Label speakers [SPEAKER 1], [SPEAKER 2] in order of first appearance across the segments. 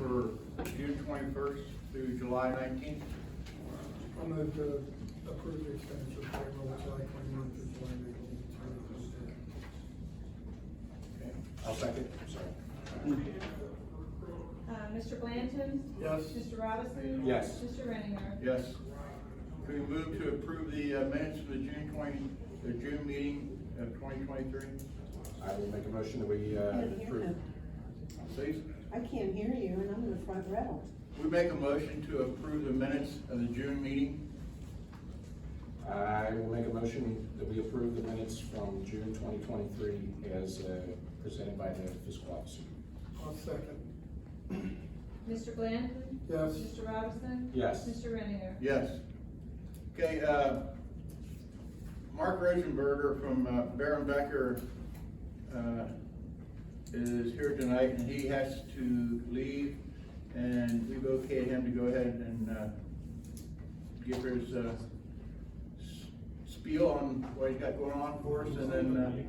[SPEAKER 1] for June 21st through July 19th.
[SPEAKER 2] I'll move to approve the expenditure payroll July 21 through July 19, 2023.
[SPEAKER 1] Okay.
[SPEAKER 3] I'll second, sorry.
[SPEAKER 4] Mr. Blanton?
[SPEAKER 2] Yes.
[SPEAKER 4] Mr. Robinson?
[SPEAKER 3] Yes.
[SPEAKER 4] Mr. Renninger?
[SPEAKER 1] Yes. Can we move to approve the minutes for the June meeting of 2023?
[SPEAKER 3] I will make a motion that we approve.
[SPEAKER 1] Please.
[SPEAKER 5] I can't hear you, and I'm in the front row.
[SPEAKER 1] We make a motion to approve the minutes of the June meeting.
[SPEAKER 3] I will make a motion that we approve the minutes from June 2023 as presented by the fiscal officer.
[SPEAKER 2] I'll second.
[SPEAKER 4] Mr. Blanton?
[SPEAKER 2] Yes.
[SPEAKER 4] Mr. Robinson?
[SPEAKER 3] Yes.
[SPEAKER 4] Mr. Renninger?
[SPEAKER 1] Yes. Okay, Mark Rosenberger from Baron Becker is here tonight, and he has to leave, and we've okayed him to go ahead and give his spiel on what he's got going on for us, and then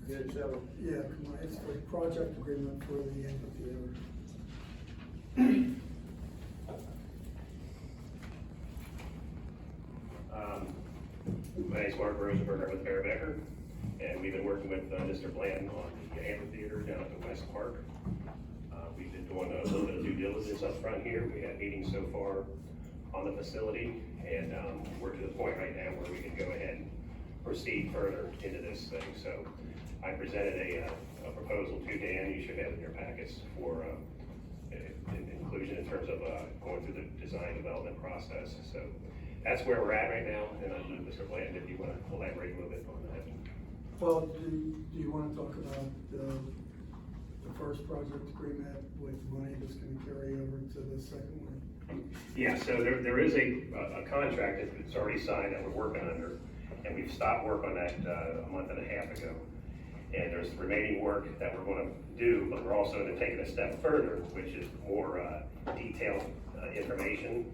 [SPEAKER 1] get it settled.
[SPEAKER 2] Yeah, come on, it's the project agreement for the amphitheater.
[SPEAKER 6] My name's Mark Rosenberg with Becker, and we've been working with Mr. Blanton on the amphitheater down at the West Park. We've been doing a little bit of due diligence up front here. We had meetings so far on the facility, and we're to the point right now where we can go ahead and proceed further into this thing. So I presented a proposal to Dan. You should have in your packets for inclusion in terms of going through the design development process. So that's where we're at right now, and I know Mr. Bland, if you want to elaborate a little bit on that.
[SPEAKER 2] Well, do you want to talk about the first project agreement with money that's going to carry over to the second one?
[SPEAKER 6] Yeah, so there is a contract that's already signed that we're working under, and we've stopped work on that a month and a half ago. And there's remaining work that we're going to do, but we're also going to take it a step further, which is more detailed information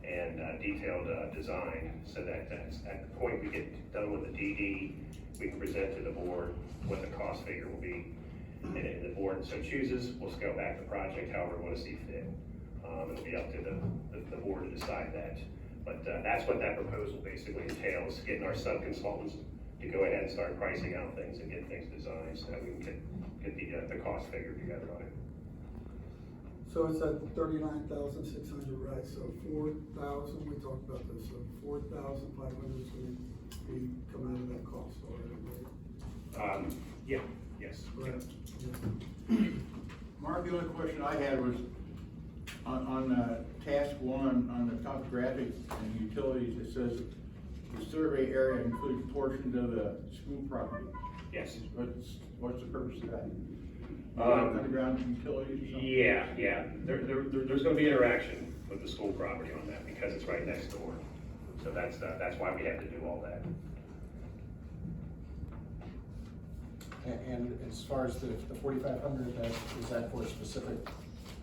[SPEAKER 6] and detailed design, so that at the point we get done with the DD, we can present to the board what the cost figure will be. And if the board so chooses, we'll scale back the project however we want to see fit. It'll be up to the board to decide that. But that's what that proposal basically entails, getting our sub-consultants to go ahead and start pricing out things and get things designed so that we can get the cost figure together on it.
[SPEAKER 2] So it's at 39,600, right? So 4,000, we talked about this, so 4,500 is going to be coming out of that cost already, right?
[SPEAKER 6] Yeah, yes.
[SPEAKER 2] Right.
[SPEAKER 1] Mark, the only question I had was on task one, on the top graphics and utilities, it says the survey area includes portions of the school property.
[SPEAKER 6] Yes.
[SPEAKER 1] What's the purpose of that?
[SPEAKER 6] Underground
[SPEAKER 1] utilities or something?
[SPEAKER 6] Yeah. There's going to be interaction with the school property on that because it's right next door. So that's why we have to do all that.
[SPEAKER 3] And as far as the 4,500, is that for a specific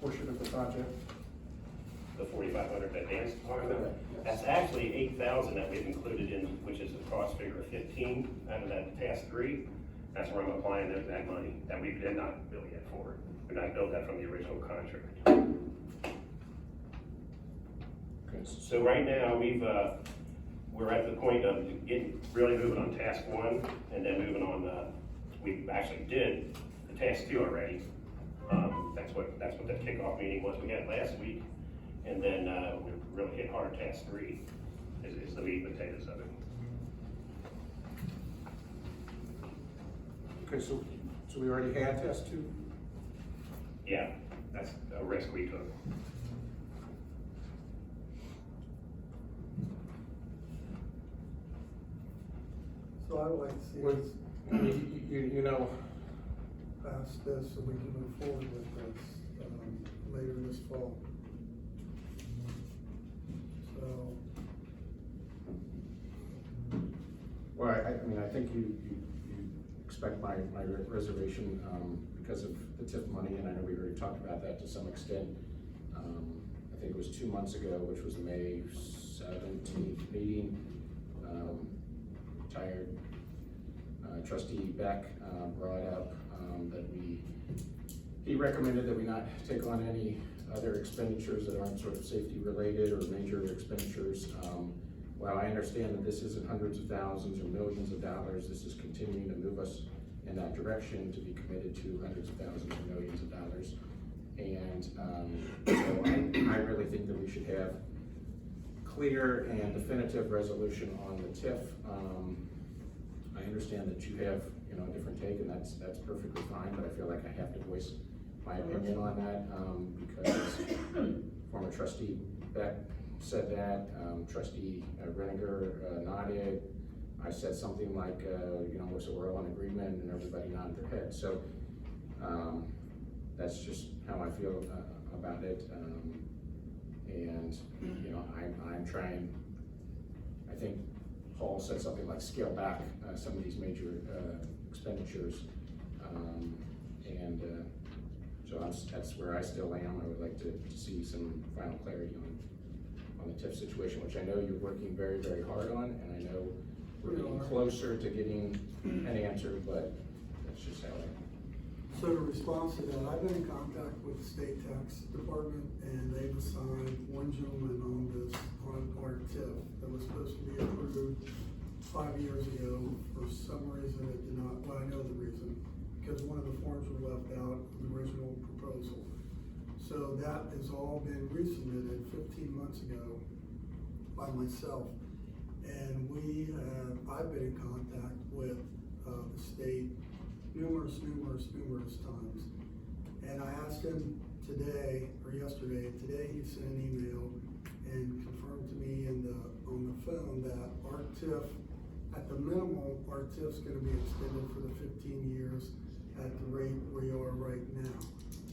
[SPEAKER 3] portion of the project?
[SPEAKER 6] The 4,500 that Dan's talking about.
[SPEAKER 3] Correct, yes.
[SPEAKER 6] That's actually 8,000 that we've included in, which is the cost figure of 15 out of that task 3. That's where I'm applying that money that we did not bill yet for. We did not bill that from the original contract.
[SPEAKER 3] Okay.
[SPEAKER 6] So right now we're at the point of really moving on task 1 and then moving on. We actually did the task 2 already. That's what the kickoff meeting was. We had last week. And then we really hit hard task 3 is the meat and potatoes of it.
[SPEAKER 3] Okay, so we already had test 2?
[SPEAKER 6] Yeah, that's a risk we took.
[SPEAKER 2] So I would like to see
[SPEAKER 3] Well,
[SPEAKER 2] us
[SPEAKER 3] you know,
[SPEAKER 2] pass this so we can move forward with this later this fall. So,
[SPEAKER 3] well, I mean, I think you expect my reservation because of the TIF money, and I know we already talked about that to some extent. I think it was 2 months ago, which was the May 17th meeting. Retired trustee Beck brought up that we he recommended that we not take on any other expenditures that aren't sort of safety related or major expenditures. While I understand that this isn't hundreds of thousands or millions of dollars, this is continuing to move us in that direction to be committed to hundreds of thousands or millions of dollars. And so I really think that we should have clear and definitive resolution on the TIF. I understand that you have, you know, a different take, and that's perfectly fine, but I feel like I have to voice my opinion on that, because former trustee Beck said that, trustee Reniger nodded. I said something like, you know, so we're all in agreement, and everybody nodded their head. So that's just how I feel about it. And, you know, I'm trying, I think Paul said something like scale back some of these major expenditures. So that's where I still am. I would like to see some final clarity on the TIF situation, which I know you're working very, very hard on, and I know we're getting closer to getting an answer, but that's just how I am.
[SPEAKER 2] So in response to that, I've been in contact with the state tax department, and they've assigned one gentleman on our TIF that was supposed to be approved 5 years ago. For some reason it did not, well, I know the reason, because one of the forms were left out of the original proposal. So that has all been resubmitted 15 months ago by myself. And I've been in contact with the state numerous times. And I asked him today, or yesterday, he sent an email and confirmed to me on the phone that our TIF, at the minimum, our TIF's gonna be extended for the 15 years at the rate we are right now,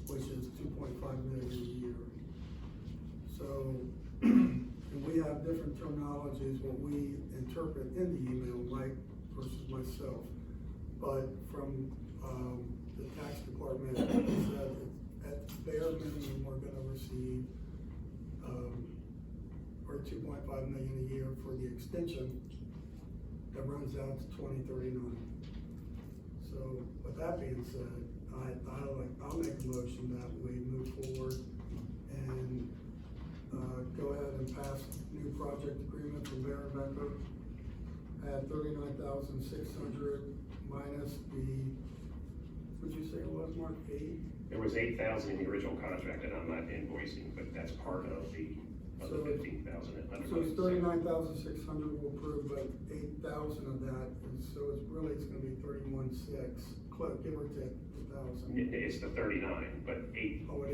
[SPEAKER 2] which is 2.5 million a year. So, and we have different terminologies, what we interpret in the email, Mike versus myself. But from the tax department, it said at bare minimum, we're gonna receive or 2.5 million a year for the extension that runs out to 2039. So with that being said, I'll make a motion that we move forward and go ahead and pass new project agreement from Baron Becker at $39,600 minus the, what'd you say it was, Mark, 8?
[SPEAKER 6] There was 8,000 in the original contract that I'm not invoicing, but that's part of the 15,000.
[SPEAKER 2] So it's 39,600 we'll approve, but 8,000 of that, and so it's gonna be 31,600, give or take 1,000.
[SPEAKER 6] It's the 39, but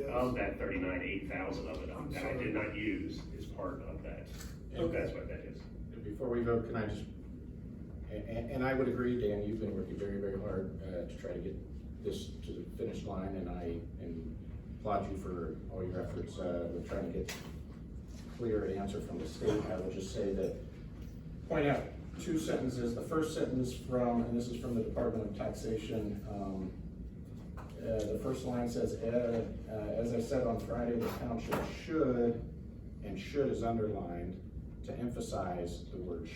[SPEAKER 6] of that 39, 8,000 of it that I did not use is part of that. So
[SPEAKER 2] Okay.
[SPEAKER 6] that's what that is.
[SPEAKER 3] Before we vote, can I just, and I would agree, Dan, you've been working very, very hard to try to get this to the finish line, and I applaud you for all your efforts with trying to get clear answer from the state. I would just say that, point out two sentences. The first sentence and this is from the Department of Taxation, the first line says, as I said on Friday, the township should, and should is underlined to emphasize the word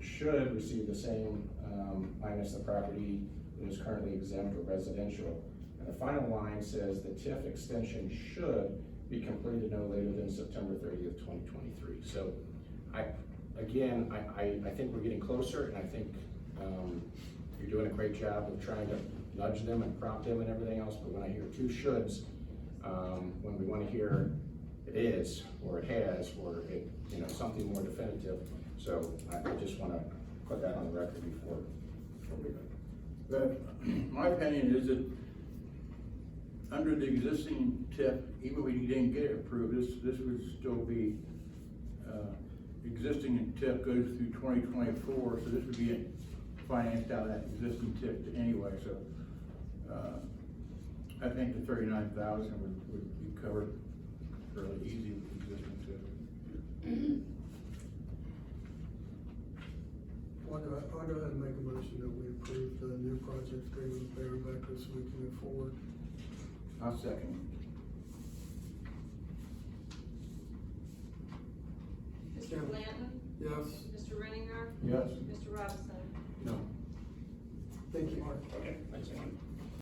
[SPEAKER 3] should receive the same minus the property that is currently exempt or residential. And the final line says the TIF extension should be completed no later than September 30th, 2023. So I think we're getting closer, and I think you're doing a great job of trying to nudge them and prompt them and everything else, but when I hear two shoulds, when we want to hear it is, or it has, or it, you know, something more definitive. So I just want to put that on the record before we go.
[SPEAKER 1] But my opinion is that under the existing TIF, even if we didn't get it approved, this would still be, existing TIF goes through 2024, so this would be financed out of that existing TIF anyway, so, I think the 39,000 would be covered fairly easy with the existing TIF.
[SPEAKER 2] I'll go ahead and make a motion that we approve the new project agreement with Baron Becker so we can move forward.
[SPEAKER 1] I'll second.
[SPEAKER 4] Mr. Blanton?
[SPEAKER 2] Yes.
[SPEAKER 4] Mr. Renninger?
[SPEAKER 1] Yes.
[SPEAKER 4] Mr. Robinson?
[SPEAKER 3] No.
[SPEAKER 2] Thank you, Mark.
[SPEAKER 6] Okay, thanks, Mark.